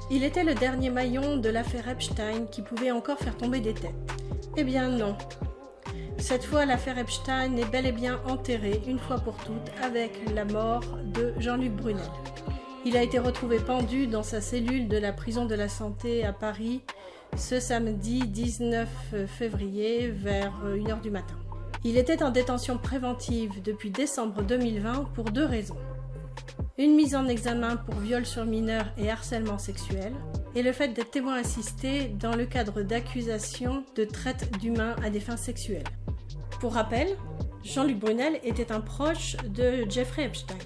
Il était le dernier maillon de l'affaire Epstein qui pouvait encore faire tomber des têtes. Eh bien non. Cette fois, l'affaire Epstein est bel et bien enterrée, une fois pour toutes, avec la mort de Jean-Luc Brunel. Il a été retrouvé pendu dans sa cellule de la prison de la Santé à Paris ce samedi 19 février vers 1h du matin. Il était en détention préventive depuis décembre 2020 pour 2 raisons. Une mise en examen pour viol sur mineur et harcèlement sexuel, et le fait d'être témoin assisté dans le cadre d'accusations de traite d'humains à des fins sexuelles. Pour rappel, Jean-Luc Brunel était un proche de Jeffrey Epstein.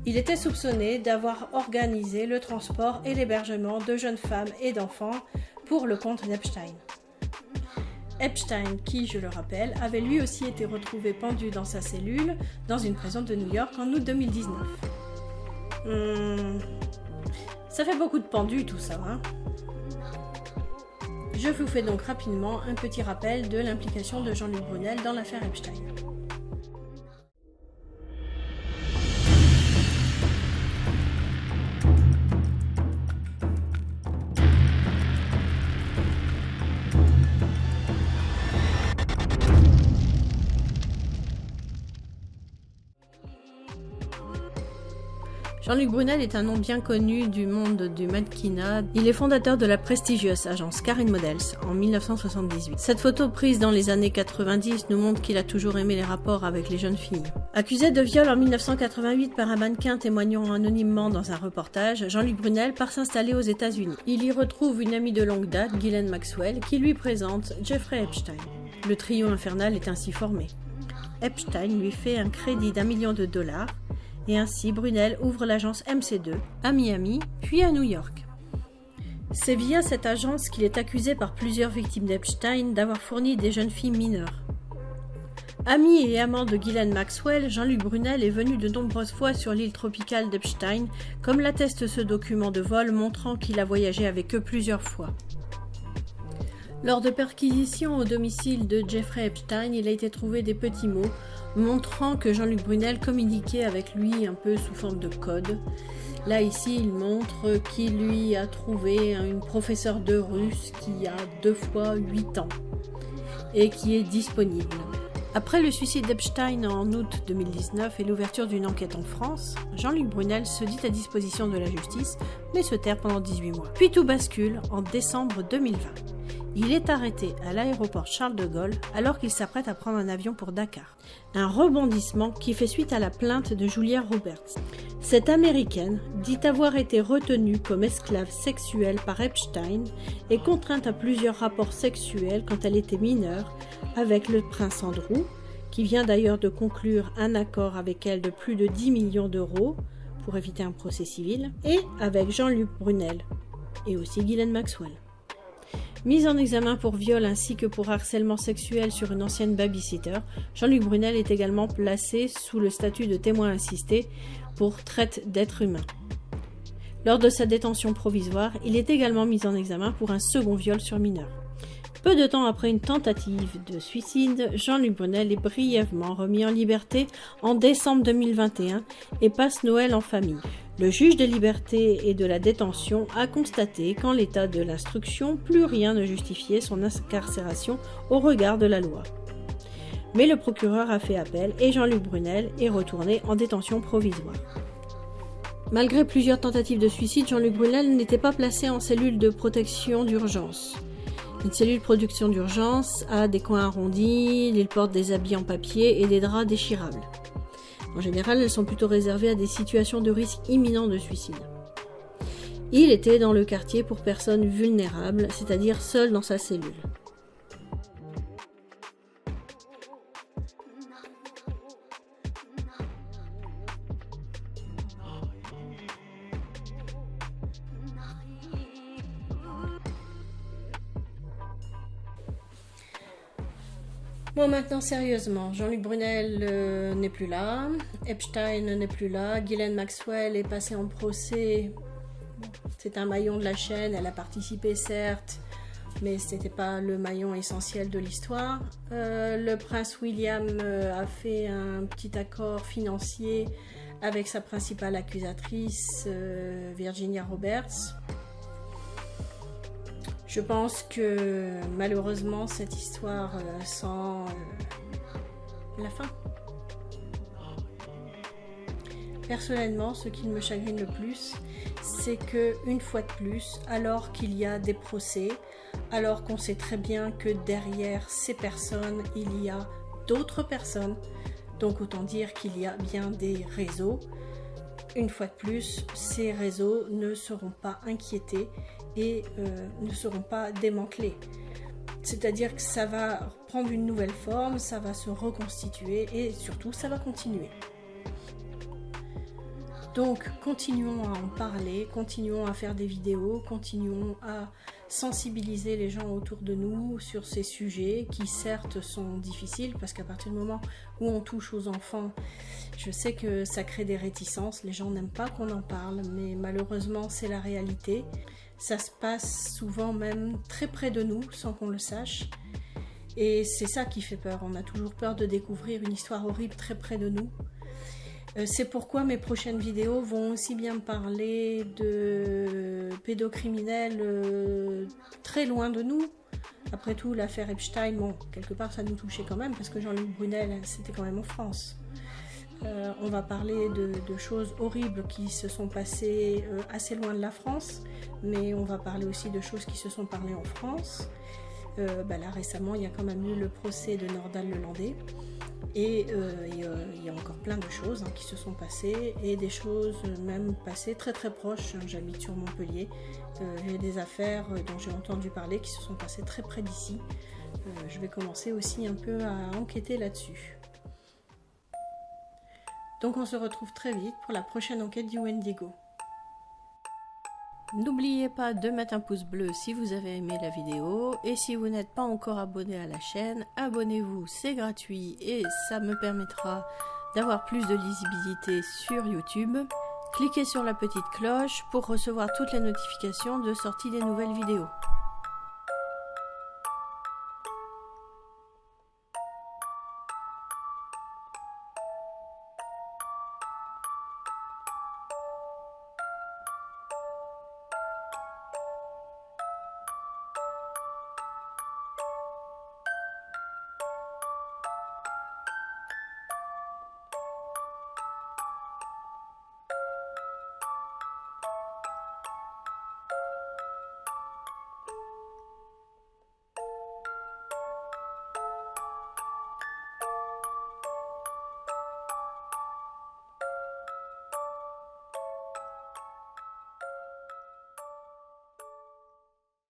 Il était soupçonné d'avoir organisé le transport et l'hébergement de jeunes femmes et d'enfants pour le compte d'Epstein. Epstein, qui, je le rappelle, avait lui aussi été retrouvé pendu dans sa cellule dans une prison de New York en août 2019. Ça fait beaucoup de pendus tout ça, hein. Je vous fais donc rapidement un petit rappel de l'implication de Jean-Luc Brunel dans l'affaire Epstein. Jean-Luc Brunel est un nom bien connu du monde du mannequinat. Il est fondateur de la prestigieuse agence Karen Models en 1978. Cette photo prise dans les années 90 nous montre qu'il a toujours aimé les rapports avec les jeunes filles. Accusé de viol en 1988 par un mannequin témoignant anonymement dans un reportage, Jean-Luc Brunel part s'installer aux États-Unis. Il y retrouve une amie de longue date, Ghislaine Maxwell, qui lui présente Jeffrey Epstein. Le trio infernal est ainsi formé. Epstein lui fait un crédit d'1 million de dollars. Et ainsi, Brunel ouvre l'agence MC2 à Miami, puis à New York. C'est via cette agence qu'il est accusé par plusieurs victimes d'Epstein d'avoir fourni des jeunes filles mineures. Ami et amant de Ghislaine Maxwell, Jean-Luc Brunel est venu de nombreuses fois sur l'île tropicale d'Epstein, comme l'atteste ce document de vol montrant qu'il a voyagé avec eux plusieurs fois. Lors de perquisitions au domicile de Jeffrey Epstein, il a été trouvé des petits mots montrant que Jean-Luc Brunel communiquait avec lui un peu sous forme de code. Là, ici, il montre qu'il lui a trouvé une professeure de russe qui a 2 fois 8 ans et qui est disponible. Après le suicide d'Epstein en août 2019 et l'ouverture d'une enquête en France, Jean-Luc Brunel se dit à disposition de la justice, mais se terre pendant 18 mois. Puis tout bascule en décembre 2020. Il est arrêté à l'aéroport Charles de Gaulle alors qu'il s'apprête à prendre un avion pour Dakar. Un rebondissement qui fait suite à la plainte de Julia Roberts. Cette Américaine dit avoir été retenue comme esclave sexuelle par Epstein et contrainte à plusieurs rapports sexuels quand elle était mineure avec le prince Andrew, qui vient d'ailleurs de conclure un accord avec elle de plus de 10 millions d'euros pour éviter un procès civil, et avec Jean-Luc Brunel et aussi Ghislaine Maxwell. Mise en examen pour viol ainsi que pour harcèlement sexuel sur une ancienne babysitter, Jean-Luc Brunel est également placé sous le statut de témoin assisté pour traite d'êtres humains. Lors de sa détention provisoire, il est également mis en examen pour un second viol sur mineur. Peu de temps après une tentative de suicide, Jean-Luc Brunel est brièvement remis en liberté en décembre 2021 et passe Noël en famille. Le juge des libertés et de la détention a constaté qu'en l'état de l'instruction, plus rien ne justifiait son incarcération au regard de la loi. Mais le procureur a fait appel et Jean-Luc Brunel est retourné en détention provisoire. Malgré plusieurs tentatives de suicide, Jean-Luc Brunel n'était pas placé en cellule de protection d'urgence. Une cellule de protection d'urgence a des coins arrondis, il porte des habits en papier et des draps déchirables. En général, elles sont plutôt réservées à des situations de risque imminent de suicide. Il était dans le quartier pour personnes vulnérables, c'est-à-dire seul dans sa cellule. Bon, maintenant sérieusement, Jean-Luc Brunel n'est plus là, Epstein n'est plus là, Ghislaine Maxwell est passée en procès, c'est un maillon de la chaîne, elle a participé certes, mais ce n'était pas le maillon essentiel de l'histoire. Le prince William a fait un petit accord financier avec sa principale accusatrice, Virginia Roberts. Je pense que malheureusement cette histoire sent la fin. Personnellement, ce qui me chagrine le plus, c'est que une fois de plus, alors qu'il y a des procès, alors qu'on sait très bien que derrière ces personnes, il y a d'autres personnes, donc autant dire qu'il y a bien des réseaux, une fois de plus, ces réseaux ne seront pas inquiétés et ne seront pas démantelés. C'est-à-dire que ça va prendre une nouvelle forme, ça va se reconstituer et surtout ça va continuer. Donc continuons à en parler, continuons à faire des vidéos, continuons à sensibiliser les gens autour de nous sur ces sujets qui certes sont difficiles parce qu'à partir du moment où on touche aux enfants, je sais que ça crée des réticences, les gens n'aiment pas qu'on en parle, mais malheureusement c'est la réalité. Ça se passe souvent même très près de nous sans qu'on le sache et c'est ça qui fait peur, on a toujours peur de découvrir une histoire horrible très près de nous. C'est pourquoi mes prochaines vidéos vont aussi bien parler de pédocriminels très loin de nous. Après tout, l'affaire Epstein, bon, quelque part ça nous touchait quand même parce que Jean-Luc Brunel, c'était quand même en France. On va parler de choses horribles qui se sont passées assez loin de la France, mais on va parler aussi de choses qui se sont passées en France. Là récemment, il y a quand même eu le procès de Nordal-Lelandais. Et il y a encore plein de choses qui se sont passées et des choses même passées très très proches. J'habite sur Montpellier, j'ai des affaires dont j'ai entendu parler qui se sont passées très près d'ici. Je vais commencer aussi un peu à enquêter là-dessus. Donc on se retrouve très vite pour la prochaine enquête du Wendigo. N'oubliez pas de mettre un pouce bleu si vous avez aimé la vidéo et si vous n'êtes pas encore abonné à la chaîne, abonnez-vous, c'est gratuit et ça me permettra d'avoir plus de lisibilité sur YouTube. Cliquez sur la petite cloche pour recevoir toutes les notifications de sortie des nouvelles vidéos.